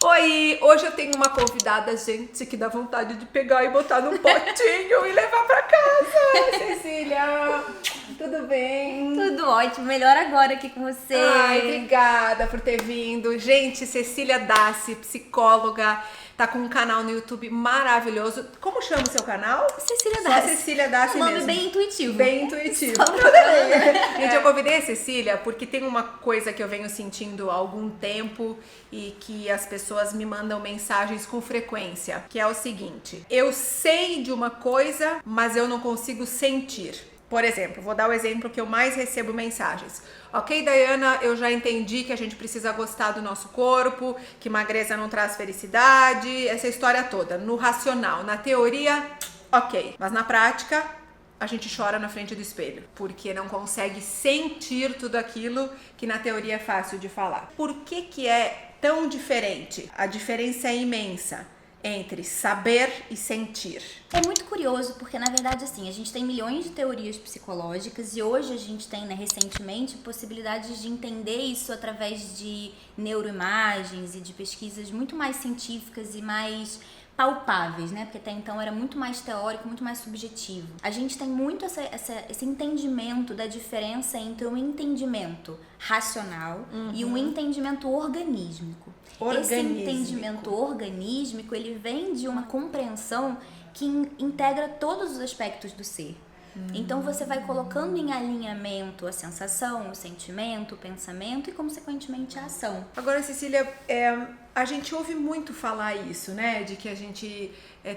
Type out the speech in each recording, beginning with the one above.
Oi, hoje eu tenho uma convidada, gente, que dá vontade de pegar e botar num potinho e levar pra casa. Cecília, tudo bem? Tudo ótimo, melhor agora aqui com você. Ai, obrigada por ter vindo. Gente, Cecília Dassi, psicóloga, tá com um canal no YouTube maravilhoso. Como chama o seu canal? Cecília Só Dassi. Cecília Dassi Um nome mesmo. bem intuitivo. Bem intuitivo. Só Tudo pra- bem. Gente, eu convidei a Cecília porque tem uma coisa que eu venho sentindo há algum tempo e que as pessoas me mandam mensagens com frequência, que é o seguinte: eu sei de uma coisa, mas eu não consigo sentir. Por exemplo, vou dar o exemplo que eu mais recebo mensagens. Ok, Dayana, eu já entendi que a gente precisa gostar do nosso corpo, que magreza não traz felicidade, essa história toda. No racional, na teoria, ok. Mas na prática, a gente chora na frente do espelho, porque não consegue sentir tudo aquilo que na teoria é fácil de falar. Por que é tão diferente? A diferença é imensa entre saber e sentir. É muito curioso porque, na verdade, assim, a gente tem milhões de teorias psicológicas e hoje a gente tem, né, recentemente, possibilidades de entender isso através de neuroimagens e de pesquisas muito mais científicas e mais palpáveis, né? Porque até então era muito mais teórico, muito mais subjetivo. A gente tem muito esse entendimento da diferença entre um entendimento racional e um entendimento organísmico. Esse entendimento organísmico, ele vem de uma compreensão que integra todos os aspectos do ser. Então você vai colocando em alinhamento a sensação, o sentimento, o pensamento e, consequentemente, a ação. Agora, Cecília, a gente ouve muito falar isso, né? De que a gente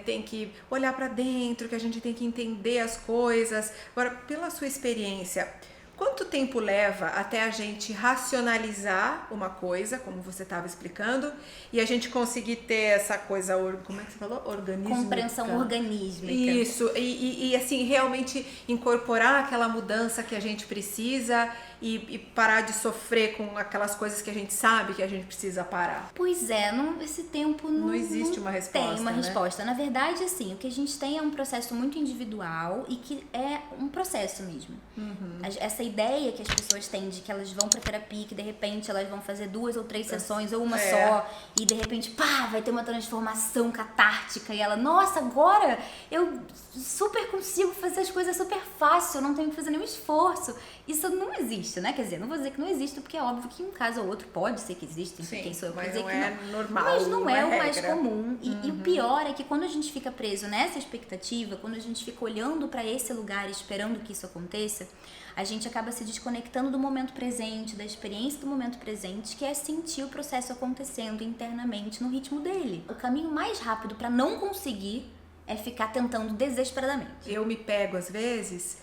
tem que olhar pra dentro, que a gente tem que entender as coisas. Agora, pela sua experiência, quanto tempo leva até a gente racionalizar uma coisa, como você estava explicando, e a gente conseguir ter essa coisa, como é que você falou? Organísmica. Compreensão organísmica. Isso, e assim, realmente incorporar aquela mudança que a gente precisa e parar de sofrer com aquelas coisas que a gente sabe que a gente precisa parar. Pois é, esse tempo não existe uma resposta, tem uma né? resposta. Na verdade, assim, o que a gente tem é um processo muito individual e que é um processo mesmo. Essa ideia que as pessoas têm de que elas vão pra terapia, que de repente elas vão fazer 2 ou 3 sessões ou uma só, e de repente, pá, vai ter uma transformação catártica e ela, nossa, agora eu super consigo fazer as coisas super fácil, eu não tenho que fazer nenhum esforço. Isso não existe, né? Quer dizer, não vou dizer que não existe, porque é óbvio que um caso ou outro pode ser que existe, Sim, quem sou eu pra mas dizer não que é não. normal, Mas não é o regra. mais comum. E o pior é que quando a gente fica preso nessa expectativa, quando a gente fica olhando pra esse lugar e esperando que isso aconteça, a gente acaba se desconectando do momento presente, da experiência do momento presente, que é sentir o processo acontecendo internamente no ritmo dele. O caminho mais rápido pra não conseguir é ficar tentando desesperadamente. Eu me pego, às vezes,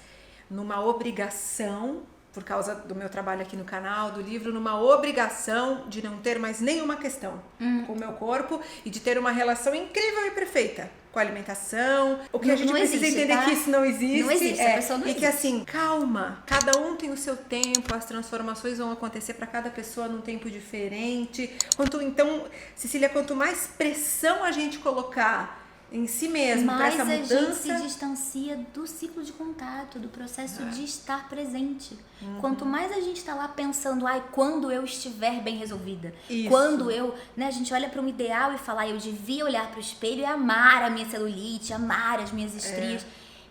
numa obrigação, por causa do meu trabalho aqui no canal, do livro, numa obrigação de não ter mais nenhuma questão com o meu corpo e de ter uma relação incrível e perfeita com a alimentação. O que a gente Não precisa existe, entender tá? que isso não existe. Não existe, a pessoa não e que existe. assim, calma, cada um tem o seu tempo, as transformações vão acontecer para cada pessoa num tempo diferente. Então, Cecília, quanto mais pressão a gente colocar em si mesmo, para Mas essa a gente mudança, se distancia do ciclo de contato, do processo de estar presente. Quanto mais a gente está lá pensando, ai, quando eu estiver bem resolvida, Isso. quando eu, né, a gente olha para um ideal e fala, eu devia olhar para o espelho e amar a minha celulite, amar as minhas estrias.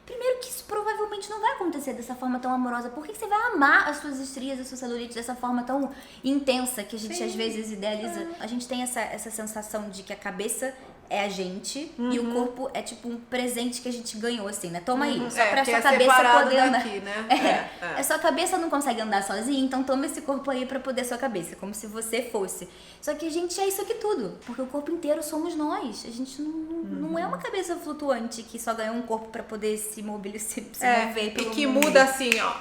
Primeiro que isso provavelmente não vai acontecer dessa forma tão amorosa. Por que você vai amar as suas estrias, a sua celulite dessa forma tão intensa que a gente às vezes idealiza? A gente tem essa sensação de que a cabeça é a gente e o corpo é tipo um presente que a gente ganhou, assim, né? Toma aí, só pra que sua é cabeça separado poder andar. daqui, né? A sua cabeça não consegue andar sozinha, então toma esse corpo aí pra poder sua cabeça, como se você fosse. Só que a gente é isso aqui tudo, porque o corpo inteiro somos nós. A gente não é uma cabeça flutuante que só ganhou um corpo pra poder se mover E pelo que mundo. muda assim, ó.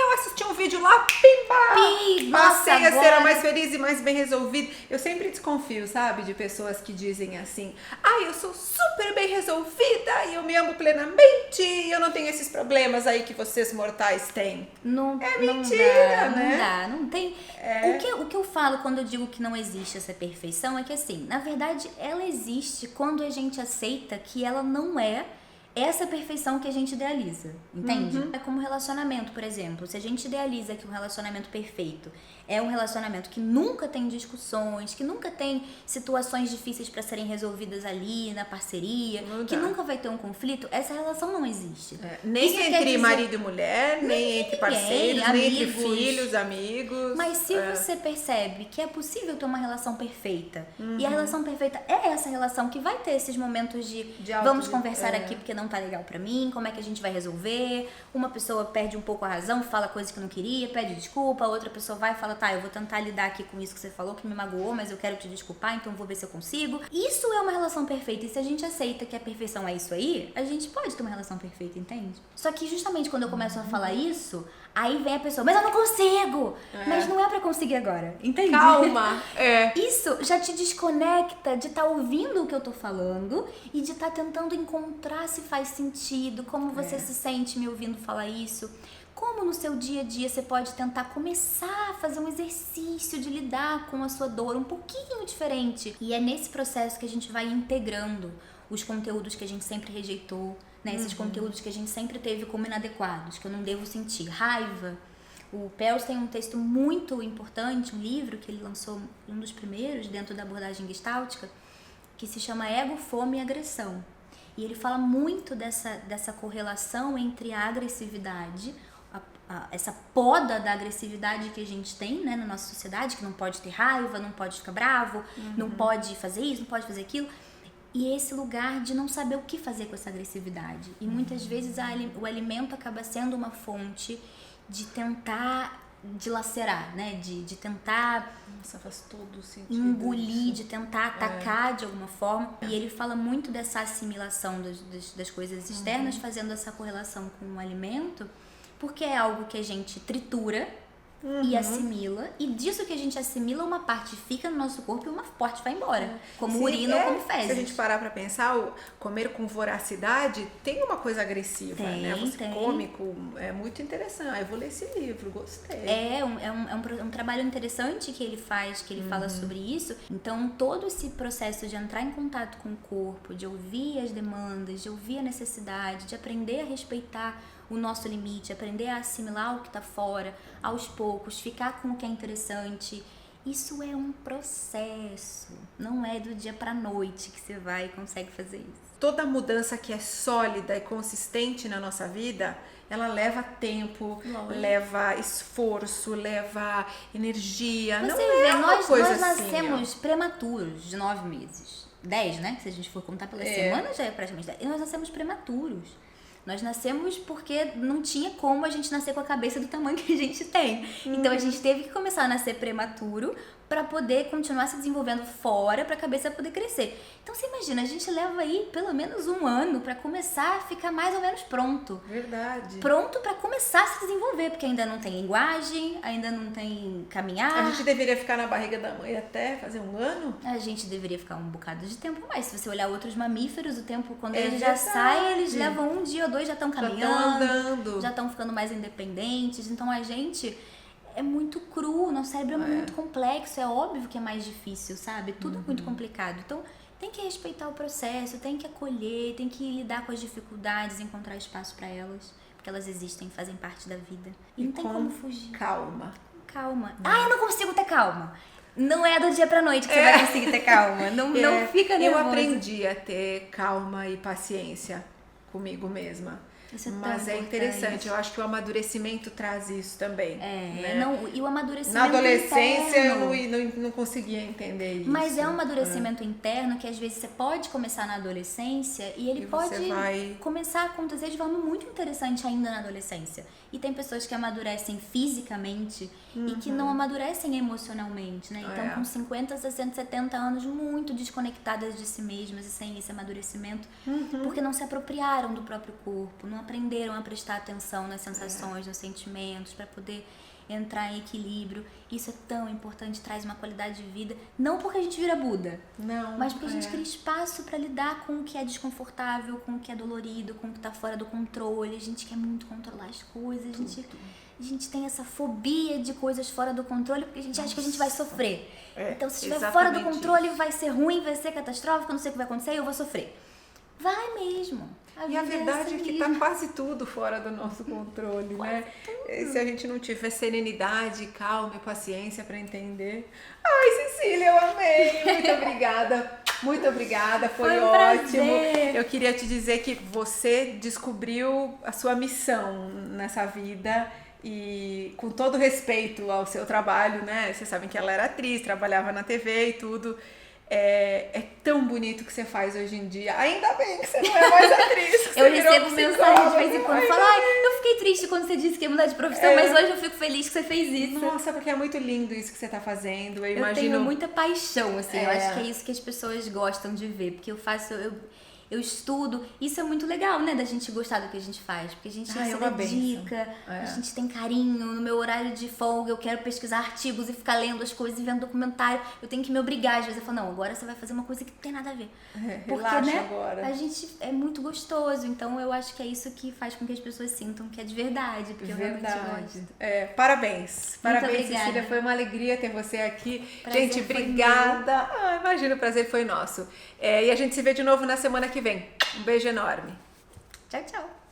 Eu assisti um vídeo lá, pimba! Passei a ser a agora- mais feliz e mais bem resolvida. Eu sempre desconfio, sabe, de pessoas que dizem assim: eu sou super bem resolvida e eu me amo plenamente e eu não tenho esses problemas aí que vocês mortais têm. É mentira, né? Não tem. O que eu falo quando eu digo que não existe essa perfeição é que, assim, na verdade, ela existe quando a gente aceita que ela não é essa perfeição que a gente idealiza, entende? É como relacionamento, por exemplo. Se a gente idealiza que um relacionamento perfeito é um relacionamento que nunca tem discussões, que nunca tem situações difíceis para serem resolvidas ali na parceria, que nunca vai ter um conflito, essa relação não existe. Nem entre marido e mulher, nem entre parceiros, nem entre filhos, amigos. Mas se você percebe que é possível ter uma relação perfeita, e a relação perfeita é essa relação que vai ter esses momentos de vamos conversar aqui porque não tá legal pra mim, como é que a gente vai resolver? Uma pessoa perde um pouco a razão, fala coisas que não queria, pede desculpa, a outra pessoa vai e fala, tá, eu vou tentar lidar aqui com isso que você falou, que me magoou, mas eu quero te desculpar, então vou ver se eu consigo. Isso é uma relação perfeita, e se a gente aceita que a perfeição é isso aí, a gente pode ter uma relação perfeita, entende? Só que justamente quando eu começo a falar isso, aí vem a pessoa, mas eu não consigo! Mas não é pra conseguir agora, entende? Calma! Isso já te desconecta de estar ouvindo o que eu tô falando e de estar tentando encontrar se faz sentido, como você se sente me ouvindo falar isso. Como no seu dia a dia você pode tentar começar a fazer um exercício de lidar com a sua dor um pouquinho diferente. E é nesse processo que a gente vai integrando os conteúdos que a gente sempre rejeitou, né? Esses conteúdos que a gente sempre teve como inadequados, que eu não devo sentir. Raiva. O Perls tem um texto muito importante, um livro que ele lançou, um dos primeiros, dentro da abordagem gestáltica, que se chama Ego, Fome e Agressão. E ele fala muito dessa correlação entre a agressividade, essa poda da agressividade que a gente tem, né, na nossa sociedade, que não pode ter raiva, não pode ficar bravo, não pode fazer isso, não pode fazer aquilo, e esse lugar de não saber o que fazer com essa agressividade. E muitas vezes o alimento acaba sendo uma fonte de tentar dilacerar, né, de tentar faz todo sentido engolir, de tentar atacar de alguma forma. E ele fala muito dessa assimilação das coisas externas, fazendo essa correlação com o alimento, porque é algo que a gente tritura e assimila, e disso que a gente assimila, uma parte fica no nosso corpo e uma parte vai embora, como urina ou como fezes. Se a gente parar pra pensar, o comer com voracidade tem uma coisa agressiva, né? Você come com... É muito interessante. Eu vou ler esse livro, gostei. É um trabalho interessante que ele faz, que ele fala sobre isso. Então, todo esse processo de entrar em contato com o corpo, de ouvir as demandas, de ouvir a necessidade, de aprender a respeitar o nosso limite, aprender a assimilar o que está fora, aos poucos, ficar com o que é interessante. Isso é um processo, não é do dia para noite que você vai e consegue fazer isso. Toda mudança que é sólida e consistente na nossa vida, ela leva tempo, leva esforço, leva energia. Você não vê, é uma coisa nós assim, nascemos prematuros de 9 meses. 10, né? Se a gente for contar pela semana, já é praticamente 10. E nós nascemos prematuros. Nós nascemos porque não tinha como a gente nascer com a cabeça do tamanho que a gente tem. Então a gente teve que começar a nascer prematuro para poder continuar se desenvolvendo fora, para a cabeça poder crescer. Então você imagina, a gente leva aí pelo menos 1 ano para começar a ficar mais ou menos pronto. Verdade. Pronto para começar a se desenvolver, porque ainda não tem linguagem, ainda não tem caminhar. A gente deveria ficar na barriga da mãe até fazer 1 ano? A gente deveria ficar um bocado de tempo mais. Se você olhar outros mamíferos, o tempo, quando eles já saem, eles levam 1 dia ou 2, já estão caminhando, já estão andando, já estão ficando mais independentes. Então a gente é muito cru, o nosso cérebro é muito complexo, é óbvio que é mais difícil, sabe? Tudo é muito complicado. Então tem que respeitar o processo, tem que acolher, tem que lidar com as dificuldades, encontrar espaço para elas, porque elas existem, fazem parte da vida. E não tem como fugir. Calma. Calma. Eu não consigo ter calma. Não é do dia pra noite que você vai conseguir ter calma. Não fica nervoso. Eu aprendi a ter calma e paciência comigo mesma. Isso é tão Mas é interessante, importante. eu acho que o amadurecimento traz isso também. Né? E o amadurecimento na adolescência interno, eu não conseguia entender isso. Mas é um amadurecimento interno que às vezes você pode começar na adolescência e ele pode começar a acontecer de forma muito interessante ainda na adolescência. E tem pessoas que amadurecem fisicamente e que não amadurecem emocionalmente, né? Então com 50, 60, 70 anos muito desconectadas de si mesmas e sem esse amadurecimento, porque não se apropriaram do próprio corpo, não aprenderam a prestar atenção nas sensações, nos sentimentos, para poder entrar em equilíbrio. Isso é tão importante, traz uma qualidade de vida, não porque a gente vira Buda, mas porque a gente cria espaço para lidar com o que é desconfortável, com o que é dolorido, com o que tá fora do controle. A gente quer muito controlar as coisas, a gente tem essa fobia de coisas fora do controle porque a gente acha que a gente vai sofrer. Então se estiver fora do controle vai ser ruim, vai ser catastrófico, não sei o que vai acontecer e eu vou sofrer. Vai mesmo. E a vida é verdade é essa que mesmo. tá quase tudo fora do nosso controle, né? Se a gente não tiver serenidade, calma e paciência para entender. Ai, Cecília, eu amei! Muito obrigada! Muito obrigada, foi um ótimo. prazer. Eu queria te dizer que você descobriu a sua missão nessa vida e com todo respeito ao seu trabalho, né? Vocês sabem que ela era atriz, trabalhava na TV e tudo. É tão bonito o que você faz hoje em dia. Ainda bem que você não é mais atriz. Que Eu você virou recebo mensagem de vez em quando. Falo, eu fiquei triste quando você disse que ia mudar de profissão, mas hoje eu fico feliz que você fez isso. Nossa, porque é muito lindo isso que você tá fazendo. Eu Eu imagino. tenho muita paixão, assim. Eu acho que é isso que as pessoas gostam de ver. Porque eu estudo. Isso é muito legal, né? Da gente gostar do que a gente faz. Porque a gente É se uma dedica, a gente tem carinho. No meu horário de folga, eu quero pesquisar artigos e ficar lendo as coisas e vendo documentário. Eu tenho que me obrigar. Às vezes eu falo, não, agora você vai fazer uma coisa que não tem nada a ver. Porque, Relaxa né? agora. A gente é muito gostoso. Então eu acho que é isso que faz com que as pessoas sintam que é de verdade. Porque eu realmente gosto. Parabéns. Parabéns, obrigada. Cecília. Foi uma alegria ter você aqui. Prazer Gente, foi obrigada. Imagina, o prazer foi nosso. E a gente se vê de novo na semana que vem. Um beijo enorme. Tchau, tchau.